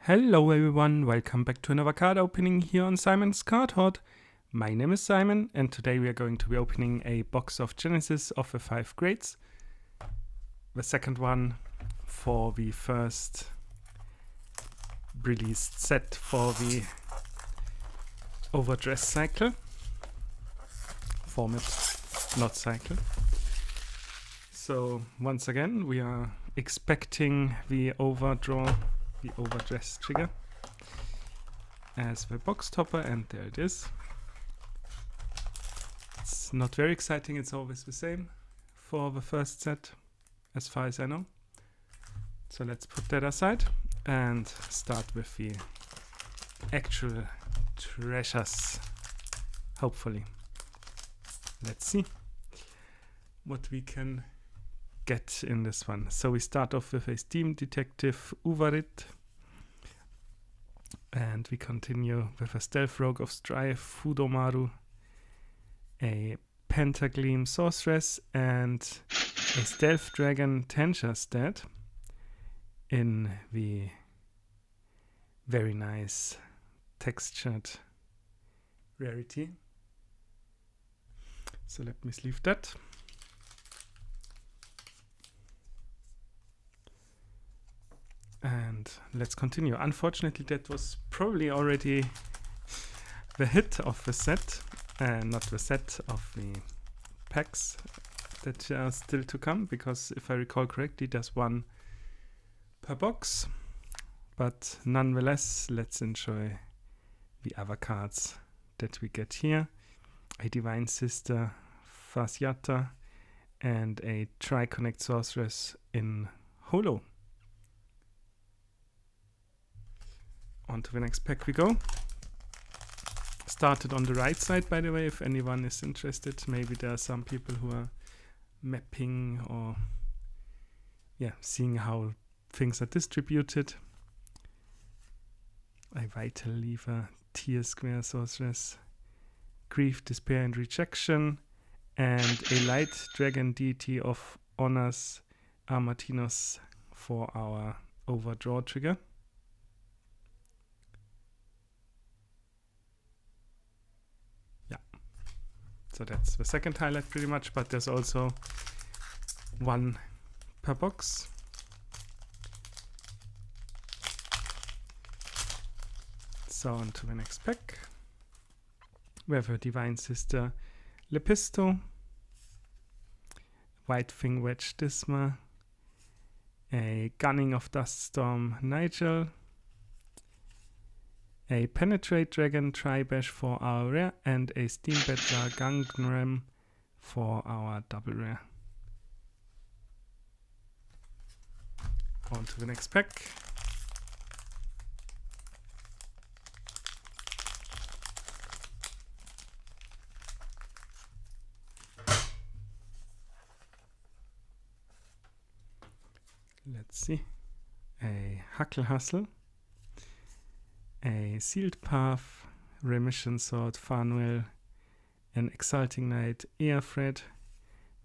Hello everyone, welcome back to another card opening here on Simon's Card Hoard. My name is Simon and today we are going to be opening a box of Genesis of the 5 grades. The second one for the first released set for the overdress cycle. Format, not cycle. So once again we are expecting the overdress trigger as the box topper, and there it is. It's not very exciting, it's always the same for the first set as far as I know. So let's put that aside and start with the actual treasures, hopefully. Let's see what we can get in this one. So we start off with a Steam Detective Uvarit, and we continue with a Stealth Rogue of Strife Fudomaru, a Pentagleam Sorceress, and a Stealth Dragon Tenshastad in the very nice textured rarity. So let me sleeve that. And let's continue. Unfortunately, that was probably already the hit of the set, and not the set of the packs that are still to come, because if I recall correctly, there's one per box. But nonetheless, let's enjoy the other cards that we get here. A Divine Sister Fasciata and a Tri-Connect Sorceress in Holo. On to the next pack we go. Started on the right side, by the way, if anyone is interested. Maybe there are some people who are mapping or seeing how things are distributed. A Vital Lever, Tier Square Sorceress, Grief, Despair and Rejection, and a Light Dragon Deity of Honors Armatinos for our overdraw trigger. So that's the second highlight pretty much, but there's also one per box. So on to the next pack. We have a Divine Sister Lepisto, White Fang Wedge Disma, a Gunning of Duststorm Nigel, a Penetrate Dragon Tri-Bash for our rare, and a Steam Battler Gangnam for our double rare. On to the next pack. Let's see. A Huckle Hustle, a Sealed Path, Remission Sword, Farnwell, an Exalting Knight, Earthread.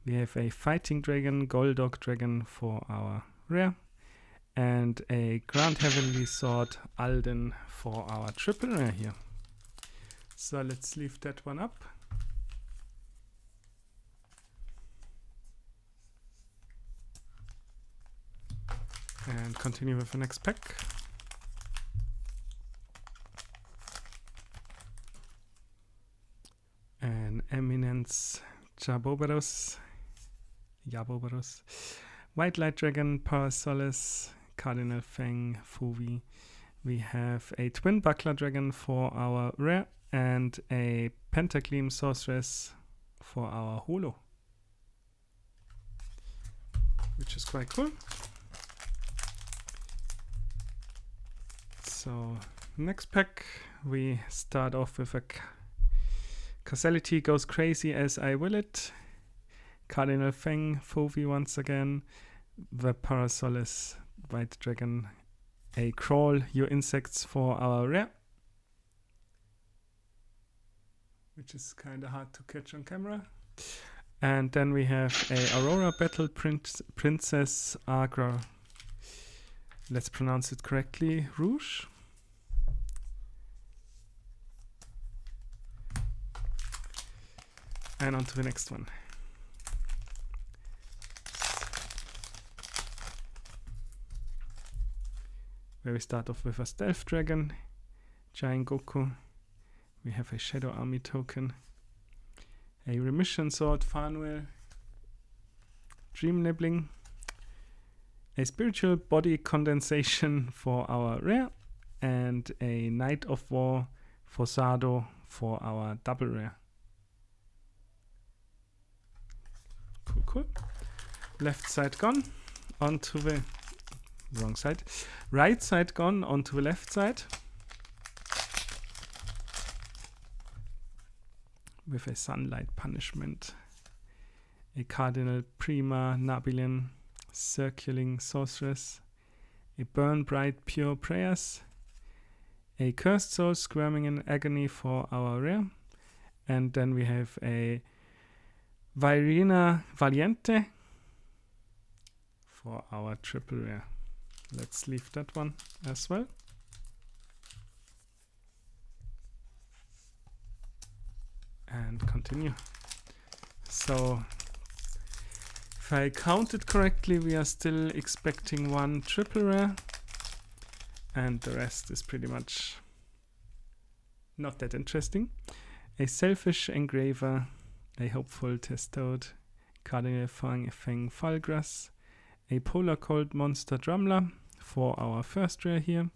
We have a Fighting Dragon, Goldog Dragon for our rare, and a Grand Heavenly Sword, Alden for our triple rare here. So let's leave that one up. And continue with the next pack. An Eminence Jabobaros, White Light Dragon, Parasolis, Cardinal Fang, Fovi. We have a Twin Buckler Dragon for our rare, and a Pentagleam Sorceress for our holo, which is quite cool. So next pack, we start off with a Causality Goes Crazy As I Will It, Cardinal Fang, Fovi once again, the Parasolis White Dragon, a Crawl Your Insects for our rare, which is kind of hard to catch on camera. And then we have a Aurora Battle Princess Agra let's pronounce it correctly, Rouge. And on to the next one. Where we start off with a Stealth Dragon, Giant Goku. We have a Shadow Army token, a Remission Sword, Farnwell, Dream Nibbling, a Spiritual Body Condensation for our rare, and a Knight of War Fossado for our double rare. Cool, cool. Left side gone, onto the wrong side. Right side gone, onto the left side. With a Sunlight Punishment, a Cardinal Prima Nabalian Circling Sorceress, a Burn Bright Pure Prayers, a Cursed Soul Squirming in Agony for our rare, and then we have a Vairina Valiente for our triple rare. Let's leave that one as well. And continue. So if I counted correctly, we are still expecting one triple rare, and the rest is pretty much not that interesting. A Selfish Engraver, a Hopeful Testode, Cardinal Fang Falgras, a Polar Cold Monster Drumler for our first rare here,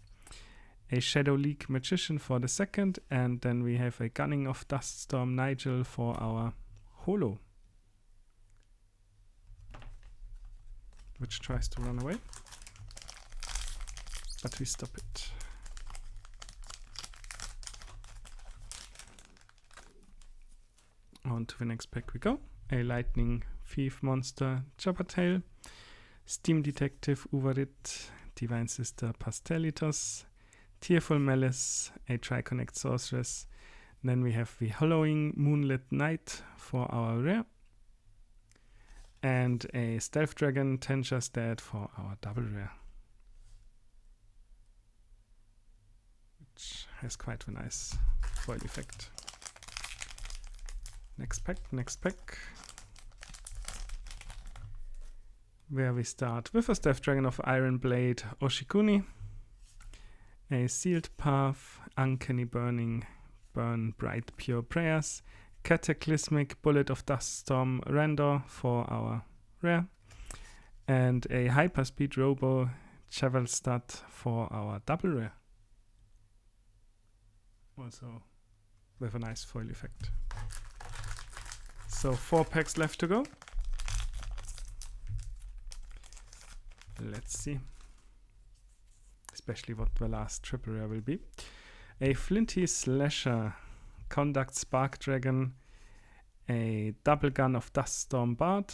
a Shadow League Magician for the second, and then we have a Gunning of Duststorm Nigel for our holo, which tries to run away, but we stop it. On to the next pack we go. A Lightning Thief Monster Jabbertail, Steam Detective Uvarit, Divine Sister Pastelitos, Tearful Malice, a Triconnect Sorceress. Then we have the Hollowing Moonlit Knight for our rare, and a Stealth Dragon Tencher's Dead for our double rare, which has quite a nice foil effect. Next pack, where we start with a Stealth Dragon of Iron Blade Oshikuni, a Sealed Path, Uncanny Burning, Burn Bright Pure Prayers, Cataclysmic Bullet of Duststorm Randor for our rare, and a Hyperspeed Robo Chevalstad for our double rare. Also with a nice foil effect. So 4 packs left to go. Let's see. Especially what the last triple rare will be. A Flinty Slasher, Conduct Spark Dragon, a Double Gun of Duststorm Bard.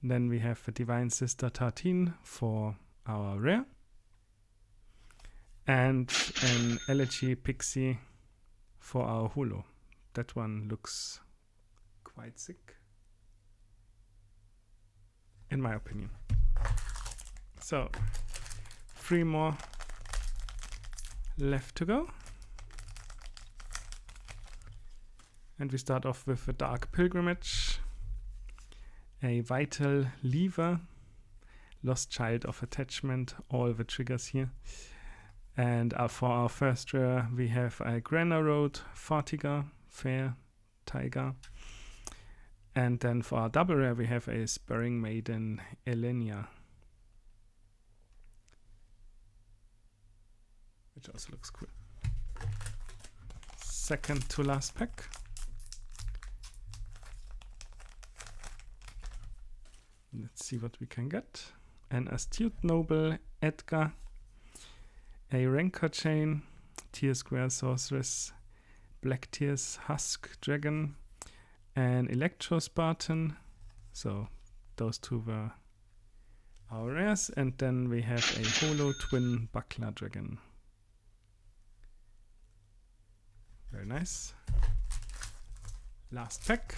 Then we have a Divine Sister Tartine for our rare, and an Elegy Pixie for our holo. That one looks quite sick, in my opinion. So 3 more left to go. And we start off with a Dark Pilgrimage, a Vital Lever, Lost Child of Attachment, all the triggers here. And for our first rare, we have a Grana Road, Fartiga, Fair, Tiger. And then for our double rare, we have a Spurring Maiden, Elenia, which also looks cool. Second to last pack. Let's see what we can get. An Astute Noble, Edgar, a Rancor Chain, Tier Square Sorceress, Black Tears Husk Dragon, an Electro Spartan. So those two were our rares. And then we have a Holo Twin Buckler Dragon. Very nice. Last pack.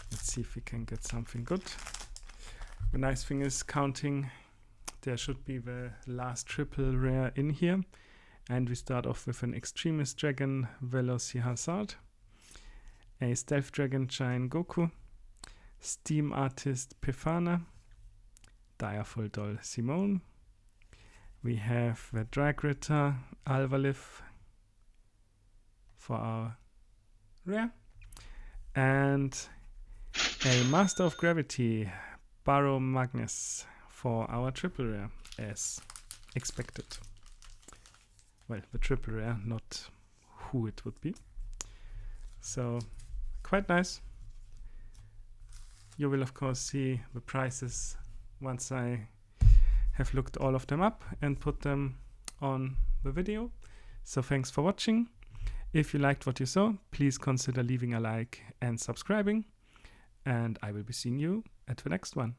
Let's see if we can get something good. The nice thing is counting there should be the last triple rare in here. And we start off with an Extremist Dragon Velocihazard, a Stealth Dragon Giant Goku, Steam Artist Pifana, Direful Doll Simone. We have the Drag Ritter Alvalith for our rare, and a Master of Gravity Barrow Magnus for our triple rare, as expected. Well, the triple rare, not who it would be. So, quite nice. You will of course see the prices once I have looked all of them up and put them on the video. So thanks for watching. If you liked what you saw, please consider leaving a like and subscribing. And I will be seeing you at the next one.